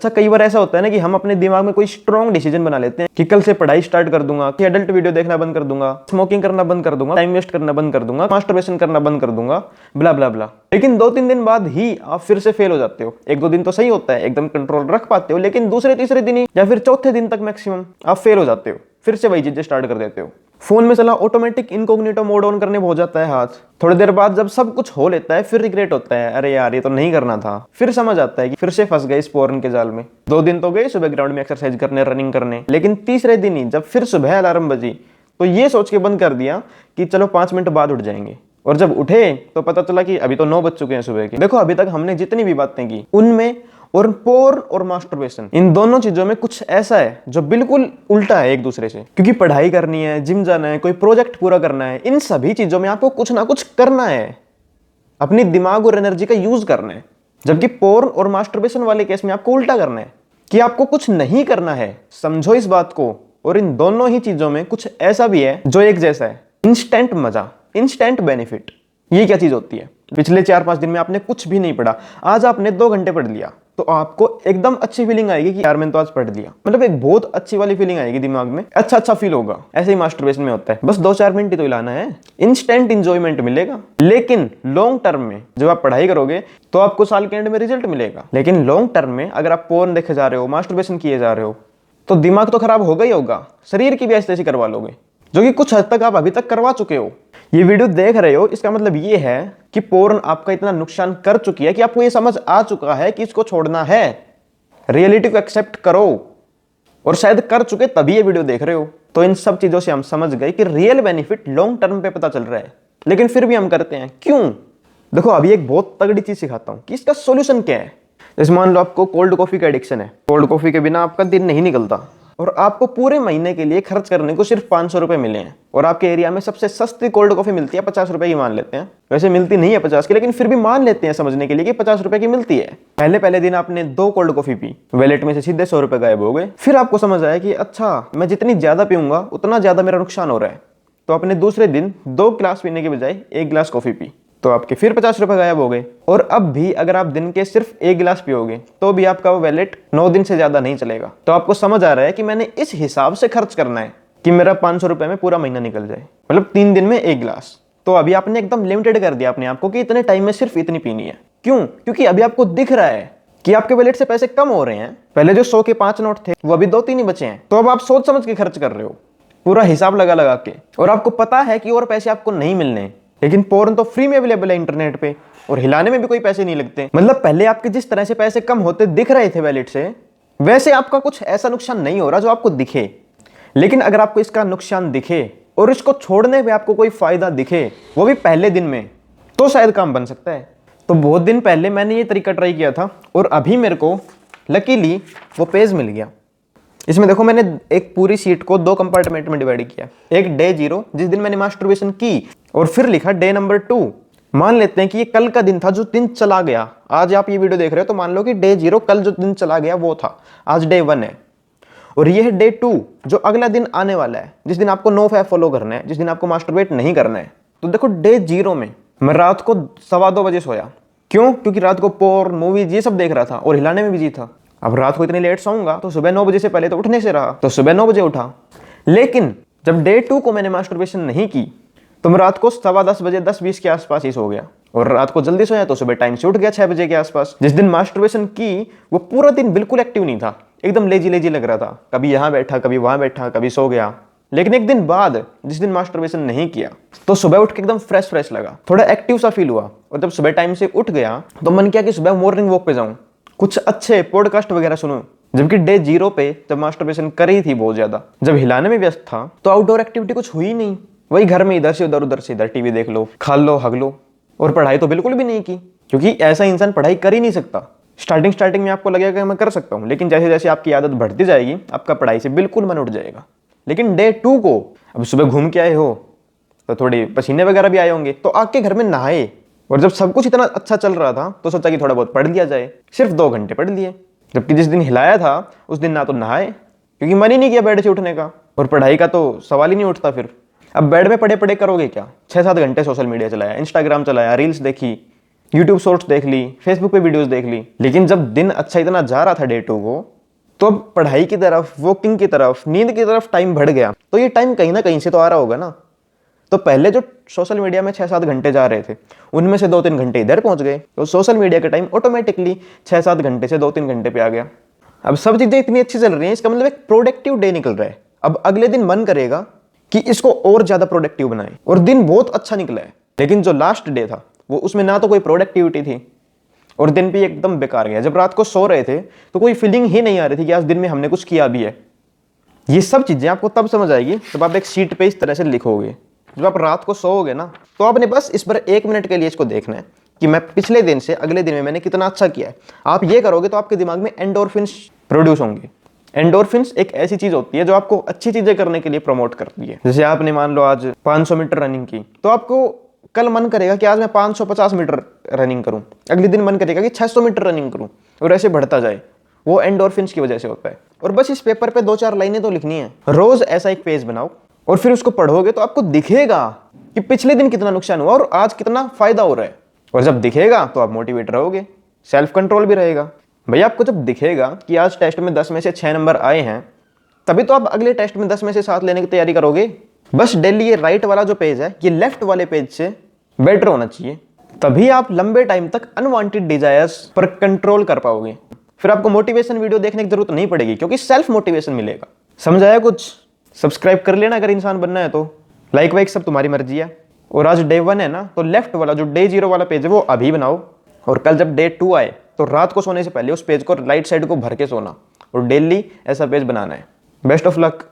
अच्छा कई बार ऐसा होता है ना कि हम अपने दिमाग में कोई स्ट्रॉन्ग डिसीजन बना लेते हैं कि कल से पढ़ाई स्टार्ट कर दूंगा, कि एडल्ट वीडियो देखना बंद कर दूंगा, स्मोकिंग करना बंद कर दूंगा, टाइम वेस्ट करना बंद कर दूंगा, मास्टरबेशन करना बंद कर दूंगा, ब्ला ब्ला ब्ला। लेकिन 2-3 दिन बाद ही आप फिर से फेल हो जाते हो। 1-2 दिन तो सही होता है, एकदम कंट्रोल रख पाते हो, लेकिन दूसरे तीसरे दिन ही या फिर चौथे दिन तक मैक्सिमम आप फेल हो जाते हो, फिर से वही चीजें स्टार्ट कर देते हो। फोन में चला ऑटोमेटिक इनकॉग्निटो मोड ऑन करने हो जाता है हाथ। थोड़ी देर बाद जब सब कुछ हो लेता है फिर रिग्रेट होता है, अरे यार ये तो नहीं करना था। फिर समझ आता है कि फिर से फंस गए इस पोर्न के जाल में। 2 दिन तो गए सुबह ग्राउंड में एक्सरसाइज करने, रनिंग करने, लेकिन तीसरे दिन ही जब फिर सुबह अलार्म बजी तो ये सोच के बंद कर दिया कि चलो 5 मिनट बाद उठ जाएंगे। और जब उठे तो पता चला कि अभी तो 9 बज चुके हैं सुबह के। देखो अभी तक हमने जितनी भी बातें की उनमें और पोर्न और मास्टरबेशन, इन दोनों चीजों में कुछ ऐसा है जो बिल्कुल उल्टा है एक दूसरे से। क्योंकि पढ़ाई करनी है, जिम जाना है, कोई प्रोजेक्ट पूरा करना है, इन सभी चीजों में आपको कुछ ना कुछ करना है, अपनी दिमाग और एनर्जी का यूज करना है। जबकि पोर्न और मास्टरबेशन वाले केस में आपको उल्टा करना है कि आपको कुछ नहीं करना है। समझो इस बात को। और इन दोनों ही चीजों में कुछ ऐसा भी है जो एक जैसा है, इंस्टेंट मजा, इंस्टेंट बेनिफिट। ये क्या चीज होती है? पिछले 4-5 दिन में आपने कुछ भी नहीं पढ़ा, आज आपने 2 घंटे पढ़ लिया तो आपको एकदम अच्छी फीलिंग आएगी कि यार मैंने तो आज पढ़ लिया। मतलब एक बहुत अच्छी वाली फीलिंग आएगी दिमाग में, अच्छा फील होगा। ऐसे ही मास्टरबेशन में होता है, बस 2-4 मिनट ही तो हिलाना है, इंस्टेंट इंजॉयमेंट मिलेगा। लेकिन लॉन्ग टर्म में जब आप पढ़ाई करोगे तो आपको साल के एंड में रिजल्ट मिलेगा। लेकिन लॉन्ग टर्म में अगर आप पोर्न देखे जा रहे हो, मास्टरबेशन किए जा रहे हो, तो दिमाग तो खराब होगा ही होगा, शरीर की भी ऐसी करवा लोगे, जो कि कुछ हद तक आप अभी तक करवा चुके हो। ये वीडियो देख रहे हो, इसका मतलब ये है कि पोर्न आपका इतना नुकसान कर चुकी है कि आपको ये समझ आ चुका है कि इसको छोड़ना है। रियलिटी को एक्सेप्ट करो, और शायद कर चुके तभी ये वीडियो देख रहे हो। तो इन सब चीजों से हम समझ गए कि रियल बेनिफिट लॉन्ग टर्म पे पता चल रहा है, लेकिन फिर भी हम करते हैं। क्यों? देखो अभी एक बहुत तगड़ी चीज सिखाता हूं कि इसका सोल्यूशन क्या है। जैसे मान लो आपको कोल्ड कॉफी का एडिक्शन है, कोल्ड कॉफी के बिना आपका दिन नहीं निकलता, और आपको पूरे महीने के लिए खर्च करने को सिर्फ 500 रुपए मिले हैं, और आपके एरिया में सबसे सस्ती कोल्ड कॉफी मिलती है 50 रुपए की, मान लेते हैं। वैसे मिलती नहीं है 50 की, लेकिन फिर भी मान लेते हैं समझने के लिए कि 50 रुपए की मिलती है। पहले दिन आपने 2 कोल्ड कॉफी पी, वैलेट में से सीधे 100 रुपए गायब हो गए। फिर आपको समझ आया कि अच्छा मैं जितनी ज्यादा पीऊंगा उतना ज्यादा मेरा नुकसान हो रहा है, तो आपने दूसरे दिन 2 गिलास पीने के बजाय 1 गिलास कॉफी पी, तो आपके फिर 50 रुपए गायब हो गए। और अब भी अगर आप दिन के सिर्फ 1 गिलास पियोगे तो भी आपका वो वैलेट 9 दिन से ज्यादा नहीं चलेगा। तो आपको समझ आ रहा है कि मैंने इस हिसाब से खर्च करना है कि मेरा 500 रुपए में पूरा महीना निकल जाए, मतलब 3 दिन में 1 गिलास। तो अभी आपने एकदम लिमिटेड कर दिया अपने आप को कि इतने टाइम में सिर्फ इतनी पीनी है। क्यों? क्योंकि अभी आपको दिख रहा है कि आपके वैलेट से पैसे कम हो रहे हैं। पहले जो 100 के 5 नोट थे वो अभी 2-3 ही बचे हैं, तो अब आप सोच समझ के खर्च कर रहे हो, पूरा हिसाब लगा के, और आपको पता है कि और पैसे आपको नहीं मिलने। लेकिन पोर्न तो फ्री में अवेलेबल है इंटरनेट पे, और हिलाने में भी कोई पैसे नहीं लगते। मतलब पहले आपके जिस तरह से पैसे कम होते दिख रहे थे वैलेट से, वैसे आपका कुछ ऐसा नुकसान नहीं हो रहा जो आपको दिखे। लेकिन अगर आपको इसका नुकसान दिखे और इसको छोड़ने में आपको कोई फायदा दिखे, वो भी पहले दिन में, तो शायद काम बन सकता है। तो बहुत दिन पहले मैंने ये तरीका ट्राई किया था, और अभी मेरे को लकीली वो पेज मिल गया। इसमें देखो मैंने एक पूरी शीट को 2 कंपार्टमेंट में डिवाइड किया। एक डे 0 जिस दिन मैंने मास्टरबेशन की, और फिर लिखा डे नंबर 2। मान लेते हैं कि ये कल का दिन था जो दिन चला गया। आज आप ये वीडियो देख रहे हो तो मान लो कि डे 0 कल जो दिन चला गया वो था, आज डे 1 है। और ये है डे 2 जो अगला दिन आने वाला है, जिस दिन आपको नो फैप फॉलो करना है, जिस दिन आपको मास्टरबेट नहीं करना है। तो देखो डे 0 में मैं रात को 2:15 बजे सोया। क्यों? क्योंकि रात को पोर्न, मूवीज ये सब देख रहा था और हिलाने में बिजी था। अब रात को इतनी लेट सोऊंगा तो सुबह 9 बजे से पहले तो उठने से रहा, तो सुबह 9 बजे उठा। लेकिन जब डे 2 को मैंने मास्टरबेशन नहीं की तो मैं रात को 10:15 बजे 10:20 के आसपास ही सो गया, और रात को जल्दी सोया तो सुबह टाइम से उठ गया 6 बजे के आसपास। जिस दिन मास्टरबेशन की वो पूरा दिन बिल्कुल एक्टिव नहीं था, एकदम लेजी लग रहा था, कभी यहाँ बैठा, कभी वहां बैठा, कभी सो गया। लेकिन एक दिन बाद जिस दिन मास्टरबेशन नहीं किया तो सुबह उठ के एकदम फ्रेश लगा, थोड़ा एक्टिव सा फील हुआ। और जब सुबह टाइम से उठ गया तो मन किया कि सुबह मॉर्निंग वॉक पे जाऊं, कुछ अच्छे पॉडकास्ट वगैरह सुनूं। जबकि डे 0 पे जब मास्टरबेशन करी थी बहुत ज्यादा, जब हिलाने में व्यस्त था, तो आउटडोर एक्टिविटी कुछ हुई नहीं। वही घर में इधर से उधर टीवी देख लो, खा लो, हग लो। और पढ़ाई तो बिल्कुल भी नहीं की, क्योंकि ऐसा इंसान पढ़ाई कर ही नहीं सकता। स्टार्टिंग में आपको लगेगा कि मैं कर सकता हूँ, लेकिन जैसे जैसे आपकी आदत बढ़ती जाएगी आपका पढ़ाई से बिल्कुल मन उठ जाएगा। लेकिन डे 2 को अब सुबह घूम के आए हो तो थोड़े पसीने वगैरह भी आए होंगे, तो आके घर में नहाए, और जब सब कुछ इतना अच्छा चल रहा था तो सोचा कि थोड़ा बहुत पढ़ लिया जाए। सिर्फ 2 घंटे पढ़ लिए। जबकि जिस दिन हिलाया था उस दिन ना तो नहाए, क्योंकि मन ही नहीं किया बेड से उठने का, और पढ़ाई का तो सवाल ही नहीं उठता। फिर अब बेड में पड़े पड़े करोगे क्या? 6-7 घंटे सोशल मीडिया चलाया, इंस्टाग्राम चलाया, रील्स देखी, यूट्यूब शॉर्ट्स देख ली, फेसबुक पे वीडियोस देख ली। लेकिन जब दिन अच्छा इतना जा रहा था डे 2 को, तो अब पढ़ाई की तरफ, वॉकिंग की तरफ, नींद की तरफ टाइम बढ़ गया। तो ये टाइम कहीं ना कहीं से तो आ रहा होगा ना। तो पहले जो सोशल मीडिया में 6-7 घंटे जा रहे थे, उनमें से 2-3 घंटे इधर पहुंच गए, तो सोशल मीडिया का टाइम ऑटोमेटिकली 6-7 घंटे से 2-3 घंटे पे आ गया। अब सब चीजें इतनी अच्छी चल रही हैं, इसका मतलब एक प्रोडक्टिव डे निकल रहा है। अब अगले दिन मन करेगा कि इसको और ज्यादा प्रोडक्टिव बनाए, और दिन बहुत अच्छा निकला है। लेकिन जो लास्ट डे था, वो उसमें ना तो कोई प्रोडक्टिविटी थी और दिन भी एकदम बेकार गया। जब रात को सो रहे थे तो कोई फीलिंग ही नहीं आ रही थी कि आज दिन में हमने कुछ किया भी है। ये सब चीजें आपको तब समझ आएगी जब आप एक शीट पे इस तरह से लिखोगे। जब आप रात को सोओगे ना, तो आपने बस इस पर 1 मिनट के लिए इसको देखना है कि मैं पिछले दिन से अगले दिन में मैंने कितना अच्छा किया है। आप ये करोगे तो आपके दिमाग में एंडोर्फिन्स प्रोड्यूस होंगे। एंडोर्फिन्स एक ऐसी चीज होती है जो आपको अच्छी चीजें करने के लिए प्रमोट करती है। जैसे आपने मान लो आज 500 मीटर रनिंग की, तो आपको कल मन करेगा कि आज मैं 550 मीटर रनिंग करूं, अगले दिन मन करेगा कि 600 मीटर रनिंग करूं, और ऐसे बढ़ता जाए। वो एंडोर्फिन्स की वजह से होता है। और बस इस पेपर पे 2-4 लाइनें तो लिखनी है। रोज ऐसा एक पेज बनाओ और फिर उसको पढ़ोगे तो आपको दिखेगा कि पिछले दिन कितना नुकसान हुआ और आज कितना फायदा हो रहा है। और जब दिखेगा तो आप मोटिवेट रहोगे, सेल्फ कंट्रोल भी रहेगा। भैया आपको जब दिखेगा कि आज टेस्ट में 10 में से 6 नंबर आए हैं, तभी तो आप अगले टेस्ट में 10 में से 7 लेने की तैयारी करोगे। बस डेली ये राइट वाला जो पेज है, ये लेफ्ट वाले पेज से बेटर होना चाहिए, तभी आप लंबे टाइम तक अनवांटेड डिजायर्स पर कंट्रोल कर पाओगे। फिर आपको मोटिवेशन वीडियो देखने की जरूरत नहीं पड़ेगी, क्योंकि सेल्फ मोटिवेशन मिलेगा। समझ आया कुछ? सब्सक्राइब कर लेना अगर इंसान बनना है तो। लाइक वाइक सब तुम्हारी मर्जी है। और आज डे 1 है ना, तो लेफ्ट वाला जो डे 0 वाला पेज है वो अभी बनाओ, और कल जब डे 2 आए तो रात को सोने से पहले उस पेज को राइट साइड को भर के सोना, और डेली ऐसा पेज बनाना है। Best of luck.